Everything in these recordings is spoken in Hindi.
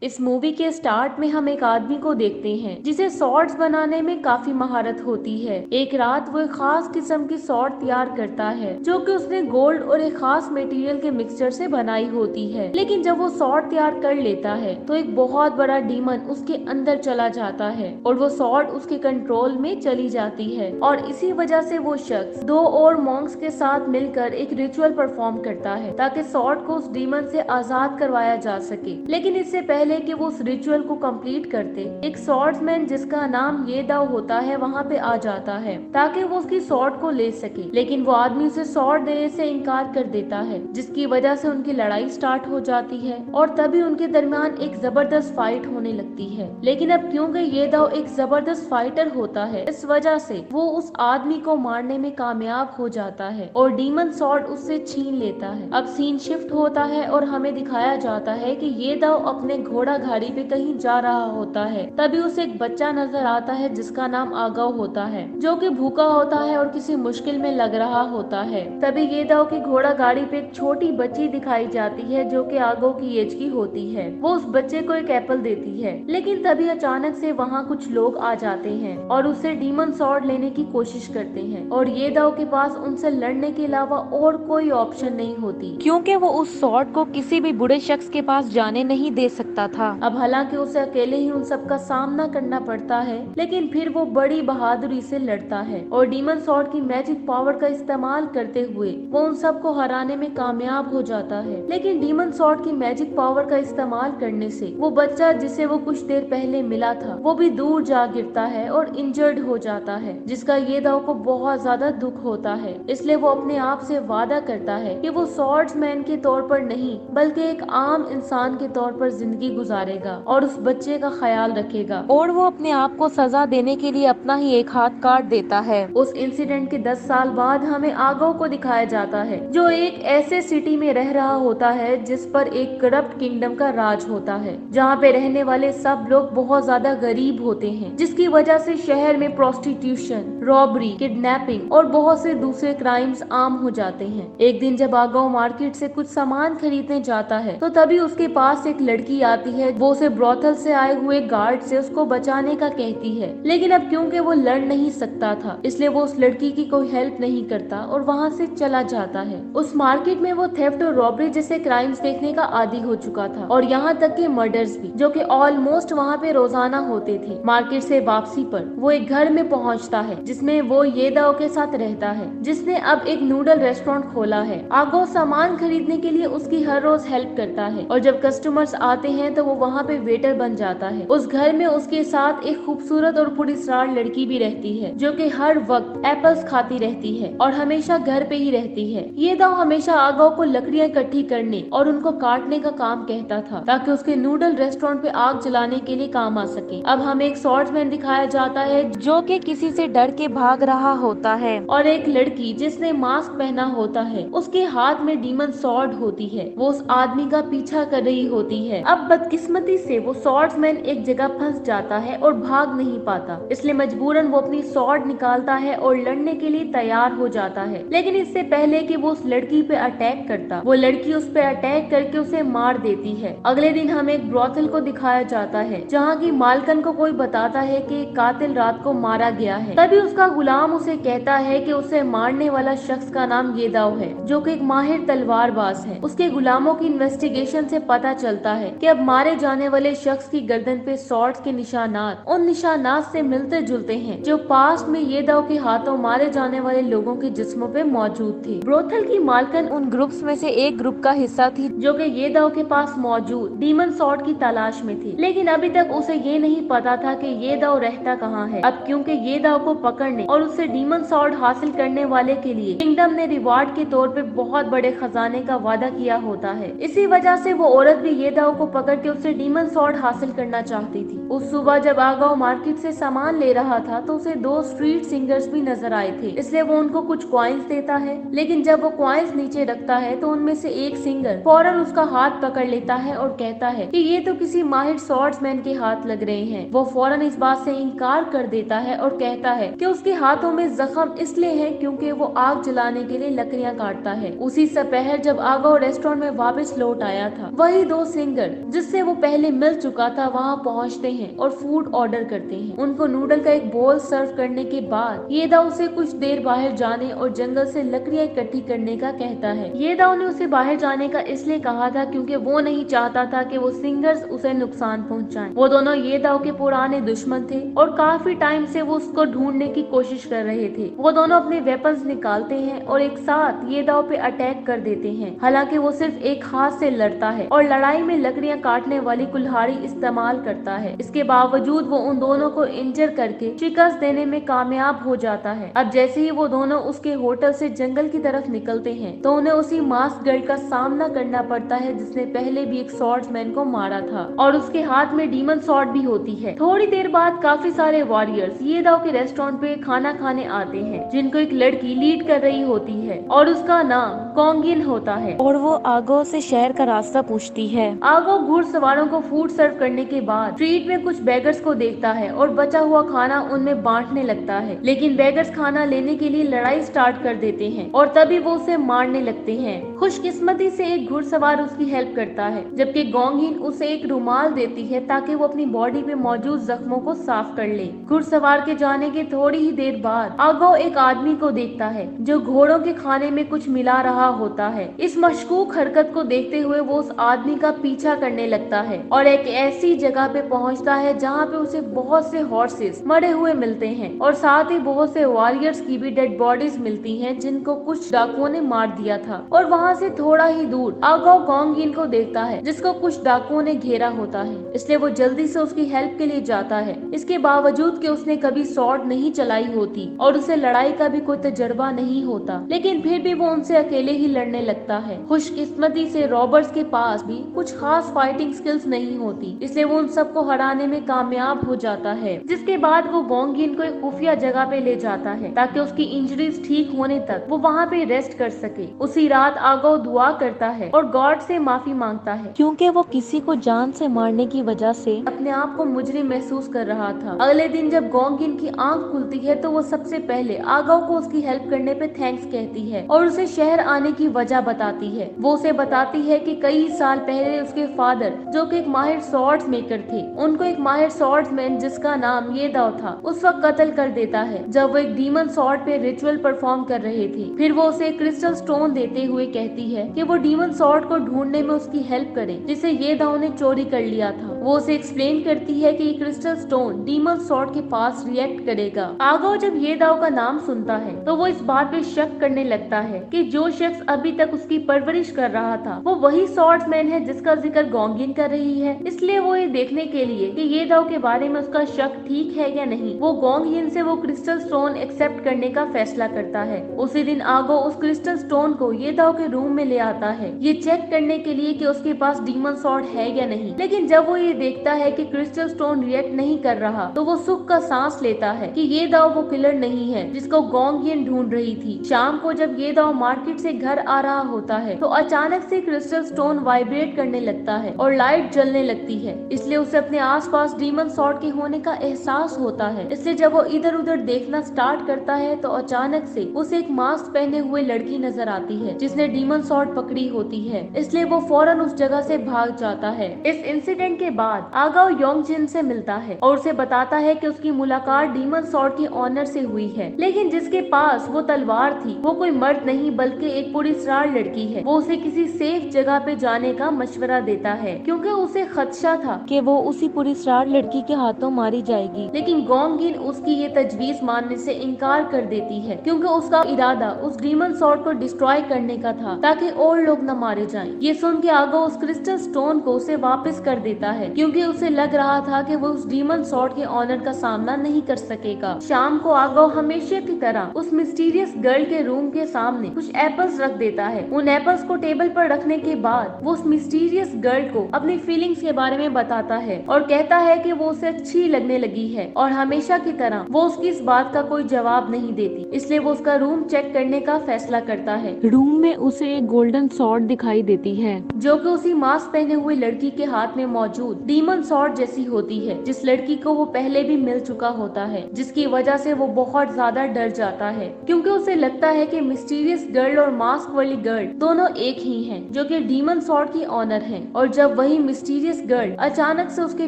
इस मूवी के स्टार्ट में हम एक आदमी को देखते हैं जिसे सॉर्ड्स बनाने में काफी महारत होती है। एक रात वो एक खास किस्म की सॉर्ड तैयार करता है जो कि उसने गोल्ड और एक खास मटेरियल के मिक्सचर से बनाई होती है। लेकिन जब वो सॉर्ड तैयार कर लेता है तो एक बहुत बड़ा डीमन उसके अंदर चला जाता है और वो सॉर्ड उसके कंट्रोल में चली जाती है। और इसी वजह से वो शख्स दो और मॉन्क्स के साथ मिलकर एक रिचुअल परफॉर्म करता है ताकि सॉर्ड को उस डीमन से आजाद करवाया जा सके। लेकिन इससे पहले कि वो उस रिचुअल को कंप्लीट करते, एक सॉर्ड्समैन जिसका नाम ये दाव होता है वहाँ पे आ जाता है ताकि वो उसकी सॉर्ड को ले सके। लेकिन वो आदमी उसे सॉर्ड देने से इनकार कर देता है जिसकी वजह से उनकी लड़ाई स्टार्ट हो जाती है और तभी उनके दरमियान एक जबरदस्त फाइट होने लगती है। लेकिन अब क्योंकि ये दाव एक जबरदस्त फाइटर होता है, इस वजह से वो उस आदमी को मारने में कामयाब हो जाता है और डीमन सॉर्ड उससे छीन लेता है। अब सीन शिफ्ट होता है और हमें दिखाया जाता है कि ये दाव अपने घोड़ा गाड़ी पे कहीं जा रहा होता है। तभी उसे एक बच्चा नजर आता है जिसका नाम आगव होता है जो कि भूखा होता है और किसी मुश्किल में लग रहा होता है। तभी ये दाव की घोड़ा गाड़ी पे एक छोटी बच्ची दिखाई जाती है जो कि आगव की एज की होती है। वो उस बच्चे को एक एप्पल देती है, लेकिन तभी अचानक से वहाँ कुछ लोग आ जाते हैं और उससे डीमन सॉर्ड लेने की कोशिश करते हैं और ये दाव के पास उनसे लड़ने के अलावा और कोई ऑप्शन नहीं होती क्योंकि वो उस सॉर्ड को किसी भी बुरे शख्स के पास जाने नहीं दे सकता था। अब हालांकि उसे अकेले ही उन सब का सामना करना पड़ता है, लेकिन फिर वो बड़ी बहादुरी से लड़ता है और डीमन सॉर्ड की मैजिक पावर का इस्तेमाल करते हुए वो उन सब को हराने में कामयाब हो जाता है। लेकिन डीमन सॉर्ड की मैजिक पावर का इस्तेमाल करने से वो बच्चा जिसे वो कुछ देर पहले मिला था वो भी दूर जा गिरता है और इंजर्ड हो जाता है, जिसका ये दाव को बहुत ज्यादा दुख होता है। इसलिए वो अपने आप से वादा करता है कि वो सॉर्ड्समैन के तौर पर नहीं बल्कि एक आम इंसान के तौर पर जिंदगी गुजारेगा और उस बच्चे का ख्याल रखेगा। और वो अपने आप को सजा देने के लिए अपना ही एक हाथ काट देता है। उस इंसिडेंट के 10 साल बाद हमें आगव को दिखाया जाता है जो एक ऐसे सिटी में रह रहा होता है जिस पर एक करप्ट किंगडम का राज होता है, जहाँ पे रहने वाले सब लोग बहुत ज्यादा गरीब होते हैं, जिसकी वजह से शहर में प्रोस्टिट्यूशन, रॉबरी, किडनैपिंग और बहुत से दूसरे क्राइम्स आम हो जाते हैं। एक दिन जब आगव मार्केट से कुछ सामान खरीदने जाता है तो तभी उसके पास एक लड़की आती है। वो उसे ब्रोथल से आए हुए गार्ड से उसको बचाने का कहती है, लेकिन अब क्योंकि वो लड़ नहीं सकता था इसलिए वो उस लड़की की कोई हेल्प नहीं करता और वहाँ से चला जाता है। उस मार्केट में वो थेफ्ट और रॉबरी जैसे क्राइम्स देखने का आदी हो चुका था और यहाँ तक कि मर्डर्स भी, जो कि ऑलमोस्ट वहाँ पे रोजाना होते थे। मार्केट से वापसी पर वो एक घर में पहुँचता है जिसमें वो ये दाव के साथ रहता है, जिसने अब एक नूडल रेस्टोरेंट खोला है। आगो सामान खरीदने के लिए उसकी हर रोज हेल्प करता है और जब कस्टमर्स आते हैं तो वो वहाँ पे वेटर बन जाता है। उस घर में उसके साथ एक खूबसूरत और पुरस्कार लड़की भी रहती है जो कि हर वक्त एप्पल्स खाती रहती है और हमेशा घर पे ही रहती है। ये दाव हमेशा आगो को लकड़ियाँ इकट्ठी करने और उनको काटने का काम कहता था ताकि उसके नूडल रेस्टोरेंट पे आग जलाने के लिए काम आ सके। अब हमें एक सॉर्ड्समैन दिखाया जाता है जो कि किसी से डर के भाग रहा होता है और एक लड़की जिसने मास्क पहना होता है उसके हाथ में डीमन सॉर्ड होती है, वो उस आदमी का पीछा कर रही होती है। अब बदकिस्मती से वो सॉर्ड्समैन एक जगह फंस जाता है और भाग नहीं पाता, इसलिए मजबूरन वो अपनी सॉर्ड निकालता है और लड़ने के लिए तैयार हो जाता है। लेकिन इससे पहले कि वो उस लड़की पे अटैक करता, वो लड़की उस पे अटैक करके उसे मार देती है। अगले दिन हमें एक ब्रोथल को दिखाया जाता है जहाँ की मालकन को कोई बताता है कि एक कातिल रात को मारा गया है। तभी उसका गुलाम उसे कहता है कि उसे मारने वाला शख्स का नाम ये दाव है जो कि एक माहिर तलवारबाज है। उसके गुलामों की इन्वेस्टिगेशन से पता चलता है कि अब मारे जाने वाले शख्स की गर्दन पे सॉर्ड्स के निशानात उन निशानात से मिलते जुलते हैं जो पास्ट में ये दाव के हाथों मारे जाने वाले लोगों के जिस्मों पे मौजूद थे। ब्रोथल की मालकन उन ग्रुप्स में से एक ग्रुप का हिस्सा थी जो कि ये दाव के पास मौजूद डीमन सॉर्ड की तलाश में थी, लेकिन अभी तक उसे ये नहीं पता था कि ये दाव रहता कहाँ है। अब क्योंकि ये दाव को पकड़ने और उससे डीमन सॉर्ड हासिल करने वाले के लिए किंगडम ने रिवार्ड के तौर पे बहुत बड़े खजाने का वादा किया होता है, इसी वजह से वो औरत भी ये दाव को पकड़ के उससे डीमन सॉर्ड हासिल करना चाहती थी। उस सुबह जब आगाव मार्केट से सामान ले रहा था तो उसे दो स्ट्रीट सिंगर्स भी नजर आए थे, इसलिए वो उनको कुछ कॉइन्स देता है। लेकिन जब वो कॉइन्स नीचे रखता है तो उनमें से एक सिंगर फौरन उसका हाथ पकड़ लेता है और कहता है कि ये तो किसी माहिर सॉर्ड्समैन के हाथ लग रहे हैं। वो फौरन इस बात से इनकार कर देता है और कहता है कि उसके हाथों में जख्म इसलिए है क्योंकि वो आग जलाने के लिए लकड़ियां काटता है। उसी दोपहर जब आगा रेस्टोरेंट में वापस लौट आया था, वही दो सिंगर जिससे वो पहले मिल चुका था वहाँ पहुँचते हैं और फूड ऑर्डर करते हैं। उनको नूडल का एक बोल सर्व करने के बाद येदा उसे कुछ देर बाहर जाने और जंगल से लकड़ियां इकट्ठी करने का कहता है। येदा ने उसे बाहर जाने का इसलिए कहा था क्योंकि वो नहीं चाहता था कि वो सिंगर्स उसे नुकसान पहुंचाएं। वो दोनों येदा के पुराने दुश्मन थे और काफी टाइम से वो उसको ढूंढने की कोशिश कर रहे थे। वो दोनों अपने वेपन्स निकालते हैं और एक साथ येदा पे अटैक कर देते हैं। हालांकि वो सिर्फ एक हाथ से लड़ता है और लड़ाई में लकड़ियां काटने वाली कुल्हाड़ी इस्तेमाल करता है। इसके बावजूद वो उन दोनों को इंजर करके शिकस्त देने में कामयाब हो जाता है। अब जैसे ही वो दोनों उसके होटल से जंगल की तरफ निकलते हैं तो उन्हें उसी मास्क गर्ल का सामना करना पड़ता है जिसने पहले भी एक स्वॉर्ड्समैन को मारा था और उसके हाथ में डीमन स्वॉर्ड भी होती है। थोड़ी देर बाद काफी सारे वॉरियर्स येदाओ के रेस्टोरेंट पे खाना खाने आते हैं, जिनको एक लड़की लीड कर रही होती है और उसका नाम गोंगिन होता है और वो आगो से शहर का रास्ता पूछती है। आगो घुड़सवारों को फूड सर्व करने के बाद स्ट्रीट में कुछ बेगर्स को देखता है और बचा हुआ खाना उनमें बांटने लगता है, लेकिन बेगर्स खाना लेने के लिए लड़ाई स्टार्ट कर देते हैं और तभी वो उसे मारने लगते हैं। खुशकिस्मती से एक घुड़सवार उसकी हेल्प करता है, जबकि गोंगिन उसे एक रुमाल देती है ताकि वो अपनी बॉडी पे मौजूद जख्मों को साफ कर ले। घुड़सवार के जाने के थोड़ी ही देर बाद आगो एक आदमी को देखता है जो घोड़ों के खाने में कुछ मिला रहा होता है। इस मशकूक हरकत को देखते हुए वो उस आदमी का पीछा करने लगता है और एक ऐसी जगह पे पहुंचता है जहाँ पे उसे बहुत से हॉर्सेस मरे हुए मिलते हैं और साथ ही बहुत से वॉरियर्स की भी डेड बॉडीज मिलती हैं जिनको कुछ डाकुओं ने मार दिया था। और वहाँ से थोड़ा ही दूर आगो गोंगिन को देखता है जिसको कुछ डाकुओं ने घेरा होता है, इसलिए वो जल्दी से उसकी हेल्प के लिए जाता है। इसके बावजूद कि उसने कभी स्वॉर्ड नहीं चलाई होती और उसे लड़ाई का भी कोई तजर्बा नहीं होता, लेकिन फिर भी वो उनसे अकेले ही लड़ने लगता है। खुशकिस्मती से रॉबर्ट्स के पास भी कुछ खास फाइटिंग स्किल्स नहीं होती, इसलिए वो उन सबको हराने में कामयाब हो जाता है। जिसके बाद वो गोंगिन को एक खुफिया जगह पे ले जाता है ताकि उसकी इंजरीज ठीक होने तक वो वहाँ पे रेस्ट कर सके। उसी रात आगो दुआ करता है और गॉड से माफी मांगता है क्योंकि वो किसी को जान से मारने की वजह से अपने आप को मुजरिम महसूस कर रहा था। अगले दिन जब गोंगिन की आंख खुलती है तो वो सबसे पहले आगो को उसकी हेल्प करने पे थैंक्स कहती है और उसे शहर आने की वजह बताती है। वो उसे बताती है कि कई साल पहले उसके फादर जो कि एक माहिर स्वॉर्ड्स मेकर थे, उनको एक माहिर स्वॉर्ड्समैन जिसका नाम येदाओ था उस वक्त कत्ल कर देता है जब वो एक डीमन स्वॉर्ड पे रिचुअल परफॉर्म कर रहे थे। फिर वो उसे क्रिस्टल स्टोन देते हुए कहती है कि वो डीमन स्वॉर्ड को ढूंढने में उसकी हेल्प करे जिसे येदाओ ने चोरी कर लिया था। वो उसे एक्सप्लेन करती है कि ये क्रिस्टल स्टोन डीमन स्वॉर्ड के पास रिएक्ट करेगा। आगो जब येदाओ का नाम सुनता है तो वो इस बात पे शक करने लगता है कि जो शख्स अभी तक उसकी परवरिश कर रहा था वो वही स्वॉर्ड्समैन है जिसका जिक्र गोंगिन कर रही है। इसलिए वो ये देखने के लिए कि येदाओ के बारे में उसका शक ठीक है या नहीं, वो गोंगिन से वो क्रिस्टल स्टोन एक्सेप्ट करने का फैसला करता है। उसी दिन आगो उस क्रिस्टल स्टोन को येदाओ के रूम में ले आता है ये चेक करने के लिए कि उसके पास डीमन स्वॉर्ड है या नहीं। लेकिन जब वो ये देखता है कि क्रिस्टल स्टोन रिएक्ट नहीं कर रहा तो वो सुख का सांस लेता है कि येदाओ वो किलर नहीं है जिसको गोंगिन ढूंढ रही थी। शाम को जब येदाओ मार्केट से घर आ रहा होता है तो अचानक से क्रिस्टल स्टोन वाइब्रेट करने लगता है और लाइट जलने लगती है, इसलिए उसे अपने आसपास डीमन स्वॉर्ड के होने का एहसास होता है। इसलिए जब वो इधर उधर देखना स्टार्ट करता है तो अचानक से उसे एक मास्क पहने हुए लड़की नजर आती है जिसने डीमन स्वॉर्ड पकड़ी होती है, इसलिए वो फौरन उस जगह से भाग जाता है। इस इंसिडेंट के बाद आगाओ योंगजिन से मिलता है और उसे बताता है कि उसकी मुलाकात डीमन स्वॉर्ड के ऑनर से हुई है, लेकिन जिसके पास वो तलवार थी वो कोई मर्द नहीं बल्कि एक पुलिसरार लड़की है। वो उसे किसी सेफ जगह पे जाने का मशवरा देता है क्योंकि उसे खदशा था कि वो उसी पुलिसरार लड़की के हाथों मारी जाएगी, लेकिन गोंगिन उसकी ये तजवीज मानने से इनकार कर देती है क्योंकि उसका इरादा उस डीमन स्वॉर्ड को डिस्ट्रॉय करने का था ताकि और लोग न मारे जाएं। ये सुन के आगो उस क्रिस्टल स्टोन को उसे वापस कर देता है क्योंकि उसे लग रहा था कि वो उस डीमन स्वॉर्ड के ऑनर का सामना नहीं कर सकेगा। शाम को आगो हमेशा की तरह उस मिस्टीरियस गर्ल के रूम के सामने कुछ एप्पल्स रख देता है। उन एप्पल्स को टेबल पर रखने के बाद वो उस मिस्टीरियस गर्ल को अपनी फीलिंग्स के बारे में बताता है और कहता है कि वो उसे अच्छी लगने लगी है और हमेशा की तरह वो उसकी इस बात का कोई जवाब नहीं देती, इसलिए वो उसका रूम चेक करने का फैसला करता है। रूम में उसे एक गोल्डन स्वॉर्ड दिखाई देती है जो कि उसी मास्क पहने हुए लड़की के हाथ में मौजूद मौजूद डीमन सॉर्ड जैसी होती है, जिस लड़की को वो पहले भी मिल चुका होता है, जिसकी वजह से वो बहुत ज्यादा डर जाता है क्योंकि उसे लगता है कि मिस्टीरियस गर्ल और मास्क वाली गर्ल दोनों एक ही हैं, जो कि डीमन सॉर्ड की ऑनर हैं। और जब वही मिस्टीरियस गर्ल अचानक से उसके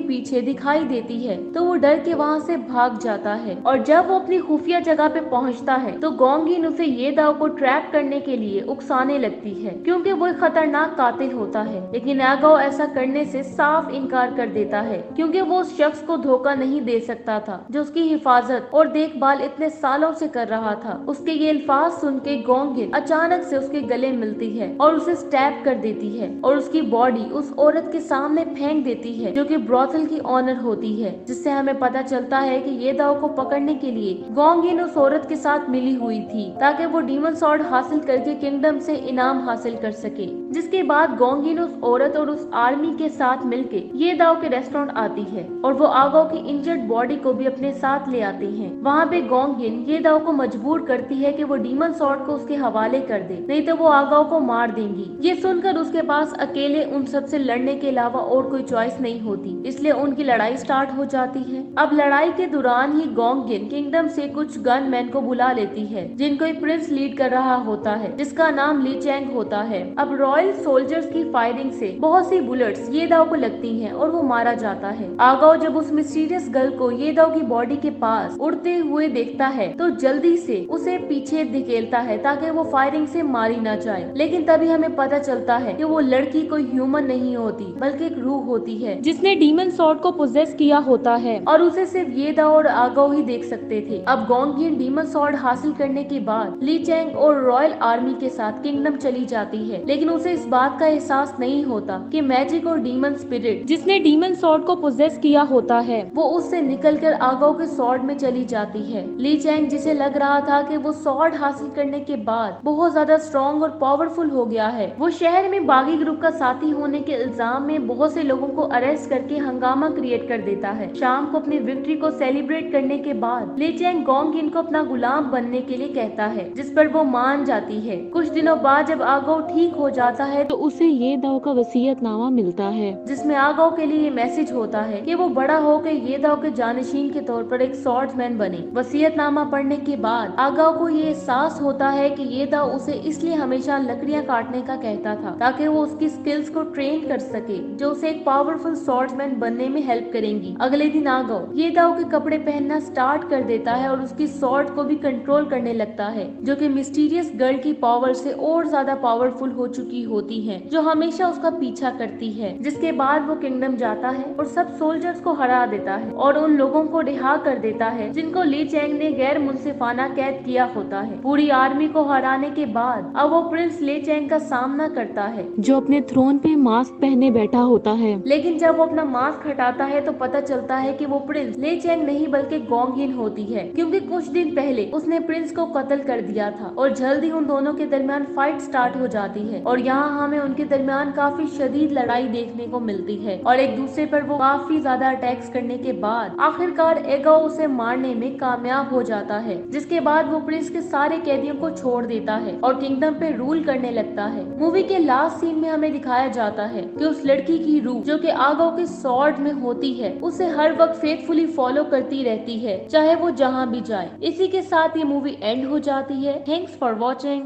पीछे दिखाई देती है तो वो डर के वहाँ से भाग जाता है। और जब वो अपनी खुफिया जगह पे पहुँचता है तो गोंगिन उसे ये दाव को ट्रैप करने के लिए उकसाने लगती है क्योंकि वो एक खतरनाक कातिल होता है। लेकिन आगाओ ऐसा करने से साफ इनकार कर देता है क्योंकि वो उस शख्स को धोखा नहीं दे सकता था जो उसकी हिफाजत और देखभाल इतने सालों से कर रहा था। उसके ये अल्फाज सुन के गोंगिन अचानक से उसके गले मिलती है और उसे स्टैब कर देती है और उसकी बॉडी उस औरत के सामने फेंक देती है जो कि ब्रॉथल की ऑनर होती है, जिससे हमें पता चलता है कि ये दाव को पकड़ने के लिए गोंगिन उस औरत के साथ मिली हुई थी ताकि वो डीमन सॉर्ड हासिल करके किंगडम से इनाम हासिल कर सके। जिसके बाद गोंगिन उस औरत और उस आर्मी के साथ मिलके ये दाव के रेस्टोरेंट आती है और वो आगाओ की इंजर्ड बॉडी को भी अपने साथ ले आती है। वहाँ पे गोंगिन ये दाव को मजबूर करती है कि वो डीमन सॉर्ड को उसके हवाले कर दे, नहीं तो वो आगाओ को मार देंगी। ये सुनकर उसके पास अकेले उन सब से लड़ने के अलावा और कोई चॉइस नहीं होती, इसलिए उनकी लड़ाई स्टार्ट हो जाती है। अब लड़ाई के दौरान ही गोंगिन किंगडम से कुछ गनमैन को बुला लेती है जिनको एक प्रिंस लीड कर रहा होता है जिसका नाम ली चैंग होता है। अब रॉयल सोल्जर्स की फायरिंग से बहुत सी बुलेट्स ये दाव को लगती हैं और वो मारा जाता है। आगाओ जब उस मिस्टीरियस गर्ल को ये दाव की बॉडी के पास उड़ते हुए देखता है तो जल्दी से उसे पीछे धकेलता है ताकि वो फायरिंग से मारी ना जाए। लेकिन तभी हमें पता चलता है कि वो लड़की कोई ह्यूमन नहीं होती बल्कि एक रूह होती है जिसने डीमन सॉर्ड को पोजेस किया होता है और उसे सिर्फ ये दाव और आगाओ ही देख सकते थे। अब गोंगिन डीमन सॉर्ड हासिल करने के बाद ली चैंग और रॉयल आर्मी के साथ किंगडम चली जाती है, लेकिन उसे इस बात का एहसास नहीं होता कि मैजिक और डीमन स्पिरिट जिसने डीमन सॉर्ड को पोजेस किया होता है वो उससे निकलकर आगाओ के सॉर्ड में चली जाती है। ली चैंग जिसे लग रहा था कि वो सॉर्ड हासिल करने के बाद बहुत ज्यादा स्ट्रॉन्ग और पावरफुल हो गया है, वो शहर में बागी ग्रुप का साथी होने के इल्जाम में बहुत से लोगों को अरेस्ट करके हंगामा क्रिएट कर देता है। शाम को अपनी विक्ट्री को सेलिब्रेट करने के बाद ली चैंग गोंगिन को अपना गुलाम बनने के लिए कहता है, जिस पर वो मान जाती है। कुछ दिनों बाद जब आगाओ ठीक हो जाता है तो उसे ये दाव का वसीयतनामा मिलता है जिसमें आगाओ के लिए मैसेज होता है कि वो बड़ा होकर ये दाव के जानशीन के तौर पर एक स्वॉर्ड्समैन बने। वसीयतनामा पढ़ने के बाद आगाओ को ये एहसास होता है कि ये दाव उसे इसलिए हमेशा लकड़ियां काटने का कहता था ताकि वो उसकी स्किल्स को ट्रेन कर सके जो उसे एक पावरफुल स्वॉर्ड्समैन बनने में हेल्प करेंगी। अगले दिन आगाओ ये दाव के कपड़े पहनना स्टार्ट कर देता है और उसकी स्वॉर्ड को भी कंट्रोल करने लगता है जो कि मिस्टीरियस गर्ल की पावर से और ज्यादा पावरफुल हो चुकी होती है जो हमेशा उसका पीछा करती है। जिसके बाद वो किंगडम जाता है और सब सोल्जर्स को हरा देता है और उन लोगों को रिहा कर देता है जिनको ली चैंग ने गैर मुंसिफाना कैद किया होता है। पूरी आर्मी को हराने के बाद अब वो प्रिंस ली चैंग का सामना करता है जो अपने थ्रोन पे मास्क पहने बैठा होता है। लेकिन जब वो अपना मास्क हटाता है तो पता चलता है कि वो प्रिंस ली चैंग नहीं बल्कि गोंगिन होती है क्योंकि कुछ दिन पहले उसने प्रिंस को कत्ल कर दिया था। और जल्दी उन दोनों के दरमियान फाइट स्टार्ट हो जाती है और यहाँ हमें उनके दरमियान काफी शदीद लड़ाई देखने को मिलती है और एक दूसरे पर वो काफी ज्यादा अटैक्स करने के बाद आखिरकार एगाओ उसे मारने में कामयाब हो जाता है। जिसके बाद वो प्रिंस के सारे कैदियों को छोड़ देता है और किंगडम पे रूल करने लगता है। मूवी के लास्ट सीन में हमें दिखाया जाता है कि उस लड़की की रूह जो कि आगाओ के स्वॉर्ड में होती है उसे हर वक्त फेथफुली फॉलो करती रहती है चाहे वो जहाँ भी जाए। इसी के साथ ये मूवी एंड हो जाती है। Thanks for watching.